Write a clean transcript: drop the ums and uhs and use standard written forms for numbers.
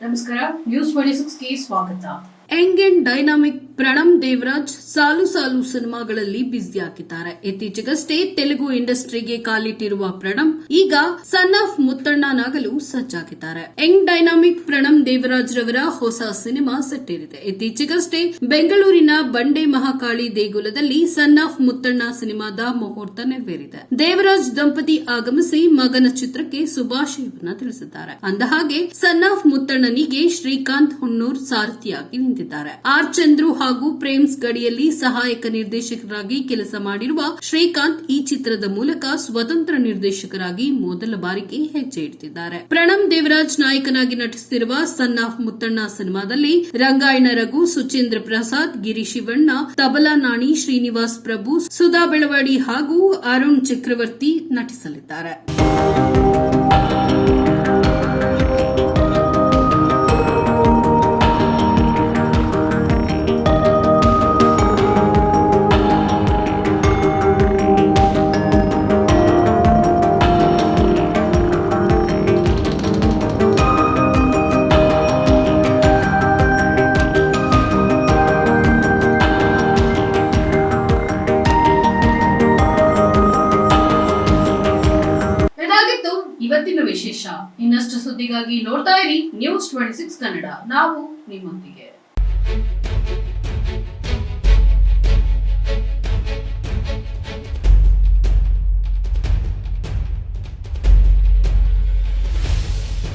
ನಮಸ್ಕಾರ, ನ್ಯೂಸ್ 26ಗೆ ಸ್ವಾಗತ. Young and dynamic Pranam Devaraj ಸಾಲು ಸಿನಿಮಾಗಳಲ್ಲಿ ಬ್ಯುಸಿಯಾಗಿದ್ದಾರೆ. ಇತ್ತೀಚೆಗಷ್ಟೇ ತೆಲುಗು ಇಂಡಸ್ಟ್ರಿಗೆ ಕಾಲಿಟ್ಟಿರುವ ಪ್ರಣಮ್ ಈಗ ಸನ್ ಆಫ್ ಮುತ್ತಣ್ಣನಾಗಲು ಸಜ್ಜಾಗಿದ್ದಾರೆ. ಯಂಗ್ ಡೈನಾಮಿಕ್ ಪ್ರಣಮ್ ದೇವರಾಜ್ ರವರ ಹೊಸ ಸಿನಿಮಾ ಸೆಟ್ಟೇರಿದೆ. ಇತ್ತೀಚೆಗಷ್ಟೇ ಬೆಂಗಳೂರಿನ ಬಂಡೆ ಮಹಾಕಾಳಿ ದೇಗುಲದಲ್ಲಿ ಸನ್ ಆಫ್ ಮುತ್ತಣ್ಣ ಸಿನಿಮಾದ ಮುಹೂರ್ತ ನೆರವೇರಿದೆ. ದೇವರಾಜ್ ದಂಪತಿ ಆಗಮಿಸಿ ಮಗನ ಚಿತ್ರಕ್ಕೆ ಶುಭಾಶಯವನ್ನ ತಿಳಿಸಿದ್ದಾರೆ. ಅಂದಹಾಗೆ ಸನ್ ಆಫ್ ಮುತ್ತಣ್ಣನಿಗೆ ಶ್ರೀಕಾಂತ್ ಹುಣ್ಣೂರ್ ಸಾರಥಿಯಾಗಿ ನಿಂತಿದ್ದಾರೆ. ಆರ್ ಚಂದ್ರು ಹಾಗೂ ಪ್ರೇಮ್ಸ್ ಗಡಿಯಲ್ಲಿ ಸಹಾಯಕ ನಿರ್ದೇಶಕರಾಗಿ ಕೆಲಸ ಮಾಡಿರುವ ಶ್ರೀಕಾಂತ್ ಈ ಚಿತ್ರದ ಮೂಲಕ ಸ್ವತಂತ್ರ ನಿರ್ದೇಶಕರಾಗಿ ಮೊದಲ ಬಾರಿಗೆ ಹೆಜ್ಜೆ ಇಡುತ್ತಿದ್ದಾರೆ. ಪ್ರಣಮ್ ದೇವರಾಜ್ ನಾಯಕನಾಗಿ ನಟಿಸುತ್ತಿರುವ ಸನ್ ಆಫ್ ಮುತ್ತಣ್ಣ ಸಿನಿಮಾದಲ್ಲಿ ರಂಗಾಯಣ ರಘು, ಸುಚೇಂದ್ರ ಪ್ರಸಾದ್, ಗಿರಿ ಶಿವಣ್ಣ, ತಬಲಾ ನಾಣಿ, ಶ್ರೀನಿವಾಸ್ ಪ್ರಭು, ಸುಧಾ ಬೆಳವಾಡಿ ಹಾಗೂ ಅರುಣ್ ಚಕ್ರವರ್ತಿ ನಟಿಸಲಿದ್ದಾರೆ. ಇವತ್ತಿನ ವಿಶೇಷ. ಇನ್ನಷ್ಟು ಸುದ್ದಿಗಾಗಿ ನೋಡ್ತಾ ಇರಿ ನ್ಯೂಸ್ 26 ಕನ್ನಡ. ನಾವು ನಿಮ್ಮೊಂದಿಗೆ.